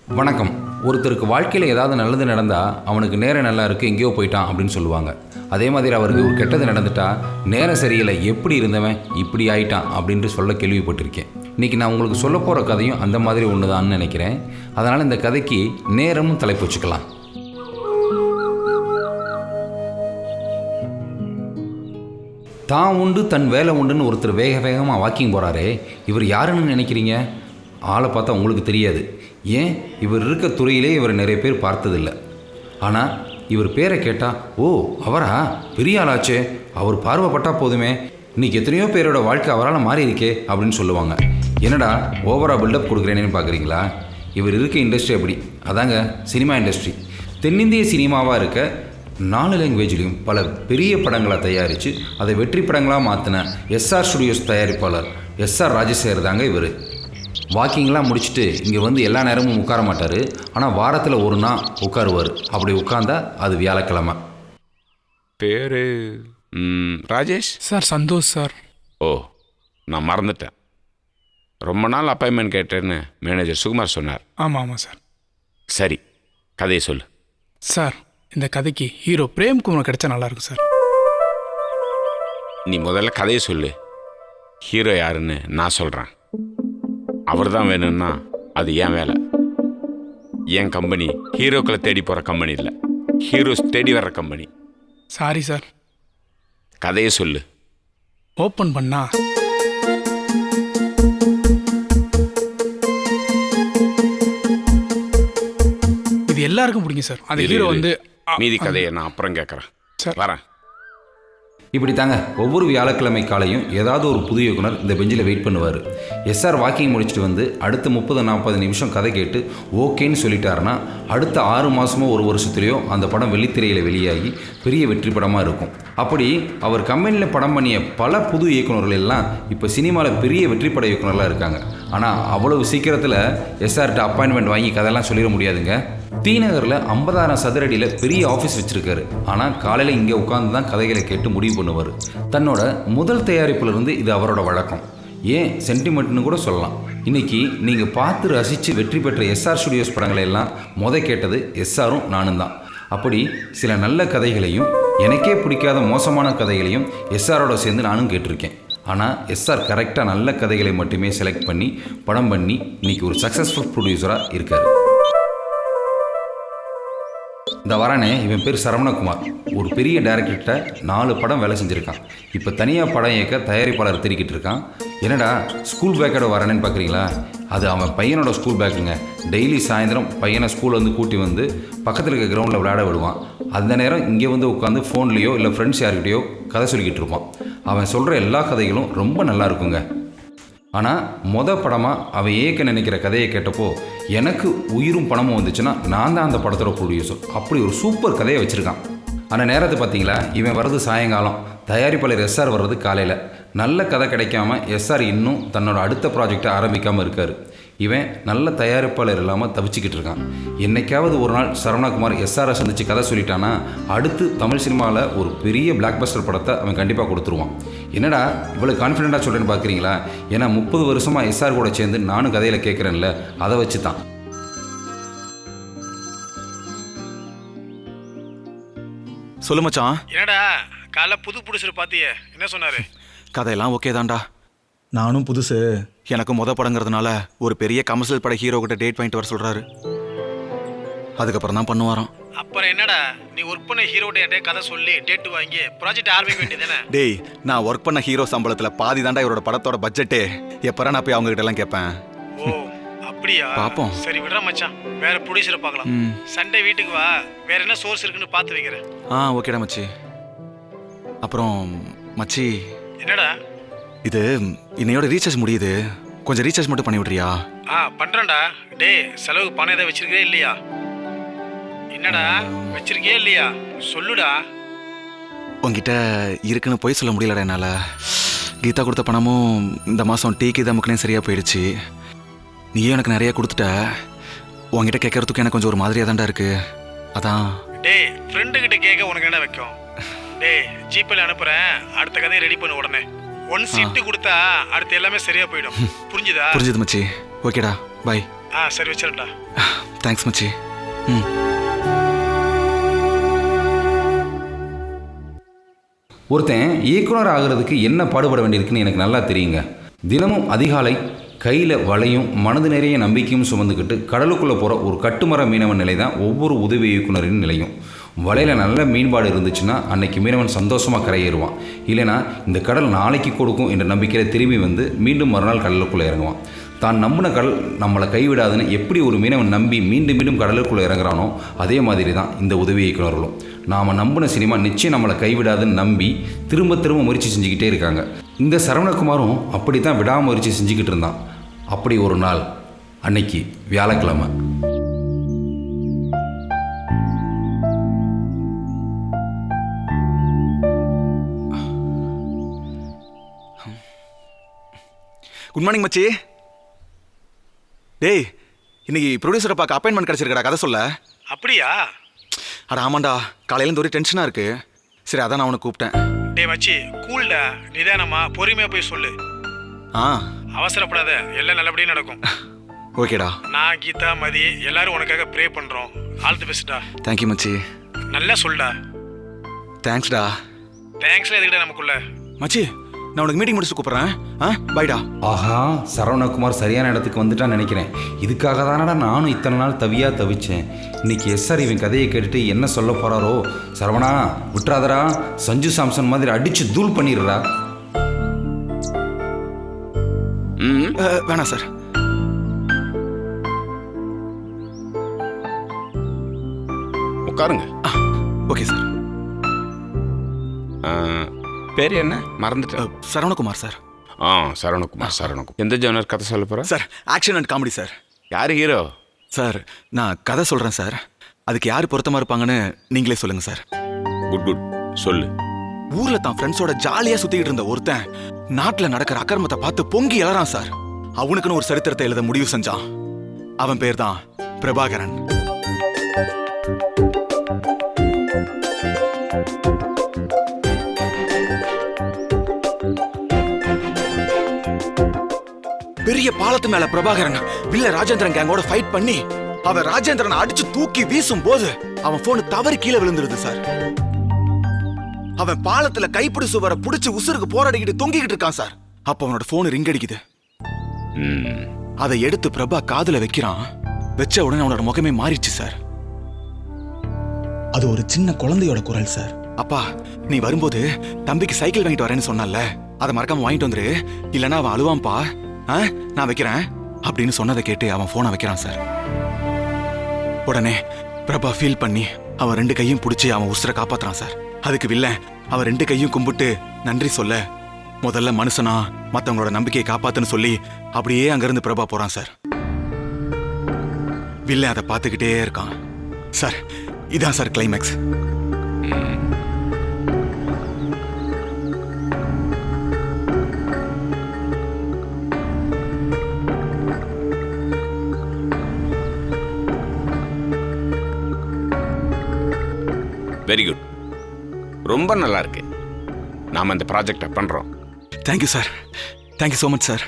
வணக்கம். ஒருத்தருக்கு வாழ்க்கையில் ஏதாவது நல்லது நடந்தால் அவனுக்கு நேரம் நல்லா இருக்குது, எங்கேயோ போயிட்டான் அப்படின்னு சொல்லுவாங்க. அதே மாதிரி அவருக்கு ஒரு கெட்டது நடந்துட்டா நேரம் சரியில்லை, எப்படி இருந்தவன் இப்படி ஆயிட்டான் அப்படின்ட்டு சொல்ல கேள்விப்பட்டிருக்கேன். இன்றைக்கி நான் உங்களுக்கு சொல்ல போகிற கதையும் அந்த மாதிரி ஒன்று தான்னு நினைக்கிறேன். அதனால் இந்த கதைக்கு நேரமும் தலைப்பு வச்சுக்கலாம். தான் உண்டு தன் வேலை உண்டுன்னு ஒருத்தர் வேக வேகமாக வாக்கிங் போகிறாரே, இவர் யாருன்னு நினைக்கிறீங்க? ஆளை பார்த்தா உங்களுக்கு தெரியாது. ஏன், இவர் இருக்க துறையிலே இவர் நிறைய பேர் பார்த்ததில்லை. ஆனால் இவர் பேரை கேட்டால், ஓ அவரா, பெரிய ஆளாச்சே, அவர் பார்வைப்பட்டால் போதுமே, இன்றைக்கி எத்தனையோ பேரோட வாழ்க்கை அவரால் மாறி இருக்கே அப்படின்னு சொல்லுவாங்க. என்னடா ஓவராக பில்டப் கொடுக்குறேன்னு பார்க்குறீங்களா? இவர் இருக்க இண்டஸ்ட்ரி அப்படி, அதாங்க சினிமா இண்டஸ்ட்ரி. தென்னிந்திய சினிமாவாக இருக்க 4 லாங்குவேஜ்லையும் பல பெரிய படங்களை தயாரித்து அதை வெற்றி படங்களாக மாற்றின எஸ்ஆர் ஸ்டுடியோஸ் தயாரிப்பாளர் எஸ்ஆர் ராஜசேகர் தாங்க இவர். வாக்கிங்லாம் முடிச்சுட்டு இங்கே வந்து எல்லா நேரமும் உட்கார மாட்டார். ஆனால் வாரத்தில் ஒரு நாள் உட்காருவார். அப்படி உட்கார்ந்தா அது வியாழக்கிழமை. பேர் ராஜேஷ் சார். சந்தோஷ் சார். ஓ, நான் மறந்துட்டேன். ரொம்ப நாள் அப்பாயின்மெண்ட் கேட்டேன்னு மேனேஜர் சுகுமார் சொன்னார். ஆமாம் சார். சரி, கதையை சொல்லு. சார், இந்த கதைக்கு ஹீரோ பிரேம்குமார் கிடைச்சா நல்லாயிருக்கும் சார். நீ முதல்ல கதையை சொல்லு. ஹீரோ யாருன்னு நான் சொல்கிறேன். அவர் தான் வேணும்னா அது என் வேலை. என் கம்பெனி ஹீரோக்களை தேடி போகிற கம்பெனி இல்லை, ஹீரோஸ் தேடி வர்ற கம்பெனி. Sorry sir. கதையை சொல்லு. ஓப்பன் பண்ணா இது எல்லாருக்கும் பிடிக்கும் சார். அந்த ஹீரோ வந்து மீதி கதையை நான் அப்புறம் கேட்குறேன். சார் வரேன். இப்படி தாங்க ஒவ்வொரு வியாழக்கிழமை காலையும் ஏதாவது ஒரு புது இயக்குனர் இந்த பெஞ்சில் வெயிட் பண்ணுவார். எஸ்ஆர் வாக்கிங் முடிச்சுட்டு வந்து அடுத்த 30-40 நிமிஷம் கதை கேட்டு ஓகேன்னு சொல்லிட்டாருன்னா அடுத்த 6 மாதமோ ஒரு வருஷத்துலேயோ அந்த படம் வெள்ளித்திரையில் வெளியாகி பெரிய வெற்றி படமாக இருக்கும். அப்படி அவர் கம்பெனியில் படம் பண்ணிய பல புது இயக்குநர்கள் எல்லாம் இப்போ சினிமாவில் பெரிய வெற்றி பட இயக்குனர்களாக இருக்காங்க. ஆனால் அவ்வளவு சீக்கிரத்தில் எஸ்ஆர்கிட்ட அப்பாயின்மெண்ட் வாங்கி கதையெல்லாம் சொல்லிட முடியாதுங்க. தீநகரில் 50,000 சதுரடியில் பெரிய ஆஃபீஸ் வச்சுருக்காரு. ஆனால் காலையில் இங்கே உட்காந்து தான் கதைகளை கேட்டு முடிவு பண்ணுவார். தன்னோட முதல் தயாரிப்பிலிருந்து இது அவரோட வழக்கம், ஏன் சென்டிமெண்ட்னு கூட சொல்லலாம். இன்றைக்கி நீங்கள் பார்த்து ரசித்து வெற்றி பெற்ற எஸ்ஆர் ஸ்டுடியோஸ் படங்களை எல்லாம் கேட்டது எஸ்ஆரும் நானும் தான். அப்படி சில நல்ல கதைகளையும் எனக்கே பிடிக்காத மோசமான கதைகளையும் எஸ்ஆரோட சேர்ந்து நானும் கேட்டிருக்கேன். ஆனால் எஸ்ஆர் கரெக்டாக நல்ல கதைகளை மட்டுமே செலக்ட் பண்ணி படம் பண்ணி இன்றைக்கி ஒரு சக்ஸஸ்ஃபுல் ப்ரொடியூசராக இருக்கார். இந்த வரானே, இவன் பேர் சரவணகுமார். ஒரு பெரிய டைரக்டர்கிட்ட 4 படம் வேலை செஞ்சுருக்கான். இப்போ தனியாக படம் இயக்க தயாரிப்பாளர் தெரிக்கிட்டு இருக்கான். என்னடா ஸ்கூல் பேக்கோட வரானேன்னு பார்க்குறீங்களா? அது அவன் பையனோட ஸ்கூல் பேக்குங்க. டெய்லி சாயந்தரம் பையனை ஸ்கூலில் வந்து கூட்டி வந்து பக்கத்தில் இருக்க கிரவுண்டில் விளையாட விடுவான். அந்த நேரம் இங்கே வந்து உட்காந்து ஃபோன்லேயோ இல்லை ஃப்ரெண்ட்ஸ் யார்கிட்டையோ கதை சொல்லிக்கிட்டு இருப்பான். அவன் சொல்கிற எல்லா கதைகளும் ரொம்ப நல்லா இருக்குங்க. ஆனால் படமாக அவன் ஏற்க நினைக்கிற கதையை கேட்டப்போ எனக்கு உயிரும் பணமும் வந்துச்சுன்னா நான் தான் அந்த படத்தோட ப்ரொடியூசர். அப்படி ஒரு சூப்பர் கதையை வச்சுருக்கான். ஆனால் நேரத்தை பார்த்தீங்களா, இவன் வர்றது சாயங்காலம், தயாரிப்பாளர் எஸ்ஆர் வர்றது காலையில். நல்ல கதை கிடைக்காம எஸ்ஆர் இன்னும் தன்னோட அடுத்த ப்ராஜெக்டை ஆரம்பிக்காமல் இருக்கார். இவன் நல்ல தயாரிப்பாளர் இல்லாமல் தவிச்சிக்கிட்டு இருக்கான். என்னைக்காவது ஒரு நாள் சரவணகுமார் எஸ்ஆரை சந்தித்து கதை சொல்லிட்டானா அடுத்து தமிழ் சினிமாவில் ஒரு பெரிய பிளாக் பஸ்டர் படத்தை அவன் கண்டிப்பாக கொடுத்துருவான். என்னடா இவ்வளோ கான்ஃபிடென்ட்டாக சொல்கிறேன்னு பார்க்குறீங்களா? ஏன்னா 30 வருஷமாக எஸ்ஆர் கூட சேர்ந்து நானும் கதையில் கேட்குறேன்ல, அதை வச்சு தான். சொல்லு மச்சான். என்னடா காலைல புது புடிச்சிரு பாத்தியே, என்ன சொன்னாரு? கதையெல்லாம் ஓகே தான்டா. நானும் புதுசு, எனக்கு படங்கிறதுனால ஒரு பெரிய கமர்ஷியல் பட ஹீரோ கிட்ட டேட் வாங்கிட்டு வர சொல்றாரு. அதுக்கப்புறம் தான் பண்ணுவாராம். அப்புறம் என்னடா, நீ ஒர்க் பண்ண ஹீரோட என்கிட்ட கதை சொல்லி டேட் வாங்கி ப்ராஜெக்ட் ஆரம்பிக்க வேண்டியதானே? டேய், நான் ஒர்க் பண்ண ஹீரோ சம்பளத்துல பாதி தாண்டா இவரோட படத்தோட பட்ஜெட்டே. எப்பறா நான் போய் அவங்க கிட்ட எல்லாம் கேட்பேன். ஓ அப்படியா? பாப்போம். சரி விடுறா மச்சான், வேற ப்ரொடியூசரை பார்க்கலாம். சண்டே வீட்டுக்கு வா, வேற என்ன சோர்ஸ் இருக்குன்னு பார்த்து வைக்கிறேன். ஓகேடா மச்சி. அப்புறம் மச்சி, என்னடா? இது இன்னையோட ரீசார்ஜ் முடியுது, கொஞ்சம் ரீசார்ஜ் மட்டும் பண்ணி விட்றியா? பண்றேன்டா. டேய், செலவுக்கு பணம் ஏதாவது வச்சிருக்கே இல்லையா? என்னடா வச்சிருக்கே இல்லையா? சொல்லுடா. உங்ககிட்ட இருக்குன்னு போய் சொல்ல முடியலடா என்னால். கீதா கொடுத்த பணமும் இந்த மாதம் டீக்கு தமுக்குனே சரியாக போயிடுச்சு. நீயே எனக்கு நிறைய கொடுத்துட்ட. உங்ககிட்ட கேட்கறதுக்கு எனக்கு கொஞ்சம் ஒரு மாதிரியாக தான்டா இருக்கு. அதான். டேய், ஃப்ரெண்டு கிட்ட கேட்க உனக்கு என்ன வைக்கும்? டேய், ஜிபேல அனுப்புறேன், அடுத்த கதையை ரெடி பண்ணு உடனே. 1 சீட்டு கொடுத்தா அடுத்து எல்லாமே சரியா போயிடும். புரிஞ்சுதா? புரிஞ்சுது மச்சி. ஓகேடா, பை. சரி வச்சிருண்டா. தேங்க்ஸ் மச்சி. ம். ஒருத்தன் இயக்குனர் ஆகிறதுக்கு என்ன பாடுபட வேண்டியிருக்குன்னு எனக்கு நல்லா தெரியுங்க. தினமும் அதிகாலை கையில் வலையும் மனது நிறைய நம்பிக்கையும் சுமந்துக்கிட்டு கடலுக்குள்ளே போகிற ஒரு கட்டுமர மீனவன் நிலை தான் ஒவ்வொரு உதவி இயக்குனரின் நிலையும். வலையில் நல்ல மீன்பாடு இருந்துச்சுன்னா அன்னைக்கு மீனவன் சந்தோஷமாக கரையேறுவான். இல்லைனா இந்த கடல் நாளைக்கு கொடுக்கும் என்ற நம்பிக்கையில் திரும்பி வந்து மீண்டும் மறுநாள் கடலுக்குள்ளே இறங்குவான். தான் நம்பின கடல் நம்மளை கைவிடாதுன்னு எப்படி ஒரு மீனவன் நம்பி மீண்டும் மீண்டும் கடலுக்குள்ளே இறங்குறானோ அதே மாதிரி தான் இந்த உதவி இயக்குனர்களும். நாம் நம்பின சினிமா நிச்சயம் நம்மளை கைவிடாதுன்னு நம்பி திரும்ப திரும்ப முயற்சி செஞ்சுக்கிட்டே இருக்காங்க. இந்த சரவணகுமாரும் அப்படி தான் விடாமுயற்சி செஞ்சுக்கிட்டு இருந்தான். அப்படி ஒரு நாள் அன்னைக்கு வியாழக்கிழமை. குட் மார்னிங் மச்சி. டேய், இன்னைக்கு ப்ரொடியூசரை பார்க்க அப்பாயின்மெண்ட் கிடச்சிருக்கடா கதை சொல்ல. அப்படியா? அட ஆமாண்டா, காலையிலேருந்து ஒரே டென்ஷனாக இருக்கு. சரி, அதான் நான் உனக்கு கூப்பிட்டேன். டே மச்சி, கூல்டா, நிதானமா பொறுமையாக போய் சொல்லு. ஆ, அவசரப்படாத, எல்லாம் நல்லபடியாக நடக்கும். ஓகேடா. நான், கீதா, மதி எல்லாரும் உனக்காக ப்ரே பண்ணுறோம். ஆல் தி பெஸ்ட்டா. தேங்க்யூ மச்சி. நல்லா சொல்டா. தேங்க்ஸ்டா. தேங்க்ஸ்லாம் எதுக்கிட்ட நமக்குள்ள. மச்சி, நான் உனக்கு மீட்டிங் முடிச்சு கூப்பிட்றேன். பைடா. ஆஹா, சரவணகுமார் சரியான இடத்துக்கு வந்துட்டான்னு நினைக்கிறேன். இதுக்காக தானடா நானும் இத்தனை நாள் தவிச்சேன். இன்னைக்கு எஸ்ஆர் இவன் கதையை கேட்டுட்டு என்ன சொல்ல போகிறாரோ. சரவணா விட்டுறாதரா, சஞ்சு சாம்சன் மாதிரி அடித்து தூள் பண்ணிடுறா. வேணாம் சார். உட்காருங்க. Okay sir. பேர் என்ன மறந்துட்டேன். சரவணகுமார் சார். சரவணகுமார். எந்த ஜோனர் கதை சொல்ல போகிறேன்? Sir, action and comedy sir. யார் ஹீரோ? சார், நான் கதை சொல்கிறேன் சார். அதுக்கு யார் பொருத்தமாக இருப்பாங்கன்னு நீங்களே சொல்லுங்கள் சார். குட் சொல்லு. ஊரில் தான் ஃப்ரெண்ட்ஸோட ஜாலியாக சுற்றிக்கிட்டு இருந்த ஒருத்தன் நாட்டில் நடக்கிற அக்கிரமத்தை பார்த்து பொங்கி எழறான் சார். அவனுக்குன்னு ஒரு சரித்திரத்தை எழுத முடிவு செஞ்சான். அவன் பேர் தான் பிரபாகரன். பெரிய பாலத்து மேல பிரபாகரன் வில்ல ராஜேந்திரன் கேங்கோட ஃபைட் பண்ணி அவன் ராஜேந்திரனை அடிச்சு தூக்கி வீசும் போது அவன் போன் தவறி கீழே விழுந்துருது சார். அவன் பாலத்துல கைப்பிடி சுவரை புடிச்சு உசுருக்கு போராடிக்கிட்டு தொங்கிக்கிட்டு இருக்கான் சார். அப்ப அவனோட போன் ரிங் அடிக்குது. அதை எடுத்து பிரபா காதுல வைக்கிறான். வச்ச உடனே அவனோட முகமே மாறிடுச்சு சார். அது ஒரு சின்ன குழந்தையோட குரல் சார். அப்பா, நீ வரும்போது தம்பிக்கு சைக்கிள் வாங்கிட்டு வரேன்னு சொன்னல, அதை மறக்காம வாங்கிட்டு வந்துரு, இல்லைன்னா அவன் அழுவான்பா, நான் வைக்கிறேன் அப்படின்னு சொன்னதை கேட்டு அவன் போனை வைக்கிறான் சார். உடனே பிரபா ஃபீல் பண்ணி அவன் 2 கையும் பிடிச்சி அவன் உசுரை காப்பாத்துறான் சார். அதுக்கு வில்லன் அவன் 2 கையும் கும்பிட்டு நன்றி சொல்ல, முதல்ல மனுஷனா மற்றவங்களோட நம்பிக்கையை காப்பாத்துன்னு சொல்லி அப்படியே அங்கிருந்து பிரபா போறான் சார். வில்லன் அதை பார்த்துக்கிட்டே இருக்கான் சார். இதான் சார் கிளைமேக்ஸ். வெரி குட், ரொம்ப நல்லா இருக்கு. நாம் இந்த ப்ராஜெக்டை பண்ணுறோம். Thank you sir. Thank you so much sir.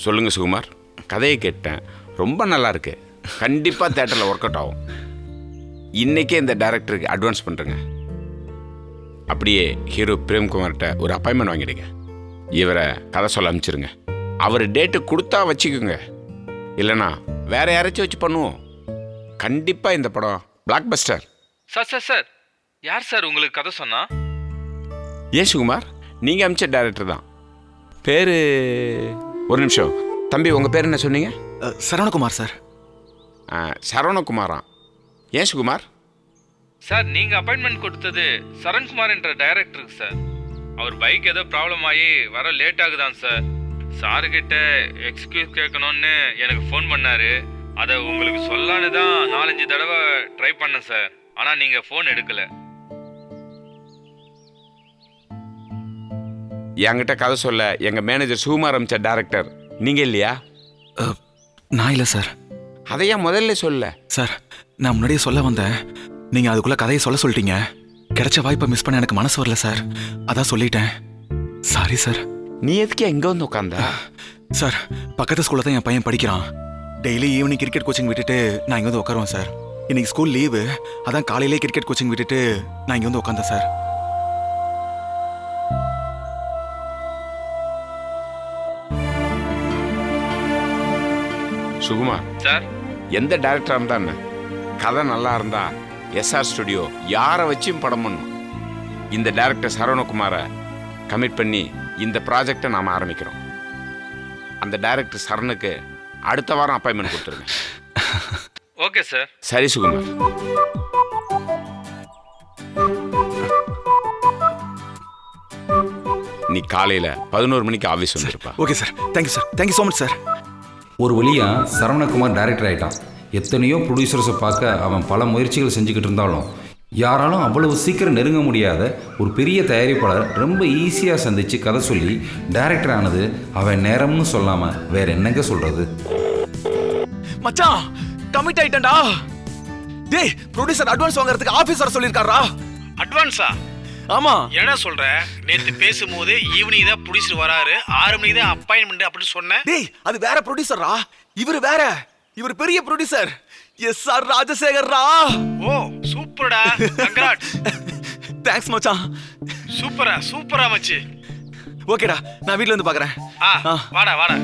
சொல்லுங்கள் சுகுமார். கதையை கேட்டேன், ரொம்ப நல்லா இருக்கு. கண்டிப்பாக தேட்டரில் ஒர்க் அவுட் ஆகும். இன்றைக்கே இந்த டைரக்டருக்கு அட்வான்ஸ் பண்ணுறேங்க. அப்படியே ஹீரோ பிரேம்குமார்கிட்ட ஒரு அப்பாயின்மெண்ட் வாங்கிடுங்க. இவரை கதை சொல்ல அனுப்பிச்சிருங்க. அவர் டேட்டு கொடுத்தா வச்சுக்கோங்க, இல்லைனா வேற யாராச்சும் வச்சு பண்ணுவோம். கண்டிப்பாக இந்த படம் பிளாக் பஸ்டர். சார் யார் சார் உங்களுக்கு கதை சொன்னா? ஏன் சுகுமார், நீங்கள் அமிச்ச டைரக்டர் தான். பேர் ஒரு நிமிஷம் தம்பி, உங்கள் பேர் என்ன சொன்னீங்க? சரவணகுமார் சார். சரவணகுமாரா? ஏன் சுகுமார்? சார், நீங்கள் அப்பாயின்மெண்ட் கொடுத்தது சரண்குமார் என்ற டைரக்டருக்கு சார். அவர் பைக் ஏதோ ப்ராப்ளம் ஆகி வர லேட் ஆகுதான் சார். சாருக்கிட்ட எக்ஸ்கியூஸ் கேட்கணும்னு எனக்கு ஃபோன் பண்ணாரு. அதை உங்களுக்கு சொல்லான்னு தான் 4-5 தடவை ட்ரை பண்ணேன் சார். ஆனால் நீங்கள் ஃபோன் எடுக்கலை. என்கிட்ட கதை சொல்ல எங்கள் மேனேஜர் சுகுமார் அமிச்ச டைரக்டர் நீங்கள் இல்லையா? நான் இல்லை சார். அதையா முதல்ல சொல்ல? சார், நான் முன்னாடியே சொல்ல வந்தேன். நீங்கள் அதுக்குள்ளே கதையை சொல்லிட்டீங்க. கிடைச்ச வாய்ப்பை மிஸ் பண்ண எனக்கு மனசு வரல சார். அதான் சொல்லிட்டேன். Sorry sir. நீ எதுக்கு எங்கே வந்து உட்காந்தா? சார் பக்கத்து ஸ்கூலில் தான் என் பையன் படிக்கிறான். டெய்லி ஈவினிங் கிரிக்கெட் கோச்சிங் விட்டுட்டு நான் இங்கே வந்து உட்காருவேன் சார். இன்னைக்கு ஸ்கூல் லீவு, அதான் காலையிலே கிரிக்கெட் கோச்சிங் விட்டுட்டு நான் இங்கே வந்து உட்காந்தேன் சார். சுகுமார் சார் எந்த டைரக்டராக இருந்தா என்ன, கதை நல்லா இருந்தா எஸ்ஆர் ஸ்டுடியோ யாரை வச்சும் படம் பண்ணும். இந்த டைரக்டர் சரவணகுமாரை கமிட் பண்ணி இந்த ப்ராஜெக்டை நாம் ஆரம்பிக்கிறோம். அந்த டைரக்டர் சரணுக்கு அடுத்த வாரம் அப்பாயின்மெண்ட் கொடுத்துருங்க. Okay sir. சரி சுகுமார். நீ காலையில் 11 மணிக்கு ஆஃபீஸ் வந்துருப்பா. Okay sir, thank you sir, thank you so much sir. ஒரு வழியாக சரவணகுமார் டைரக்டர் ஆகிட்டான். எத்தனையோ ப்ரொடியூசர்ஸை பார்க்க அவன் பல முயற்சிகள் செஞ்சுக்கிட்டு இருந்தாலும் யாராலும் அவ்வளவு சீக்கிரம் நெருங்க முடியாத ஒரு பெரிய தயாரிப்பாளர் ரொம்ப ஈஸியாக சந்தித்து கதை சொல்லி டைரக்டர் ஆனது அவன் நேரம்னு சொல்லாமல் வேற என்னங்க சொல்கிறது. மச்சான் கமிட் ஆயிட்டேன்டா. டேய் ப்ரொடியூசர் அட்வான்ஸ் வாங்குறதுக்கு ஆபீசர் சொல்லிருக்காரா? அட்வான்ஸா? ஆமா. என்ன சொல்ற? நேத்து பேசும்போது ஈவினிங் தான் ப்ரொடியூசர் வராரு, 6 மணிக்கு தான் அப்பாயின்மெண்ட் அப்படின்னு சொன்னேன். டேய் அது வேற ப்ரொடியூசரா, இவர் வேற. இவர் பெரிய ப்ரொடியூசர் எஸ்ஆர் ராஜசேகர்ரா. ஓ சூப்பர்டா, கங்க்ராட்ஸ். தேங்க்ஸ் மச்சான். சூப்பரா மச்சி. ஓகேடா, நான் வீட்ல வந்து பார்க்கறேன். வாடா.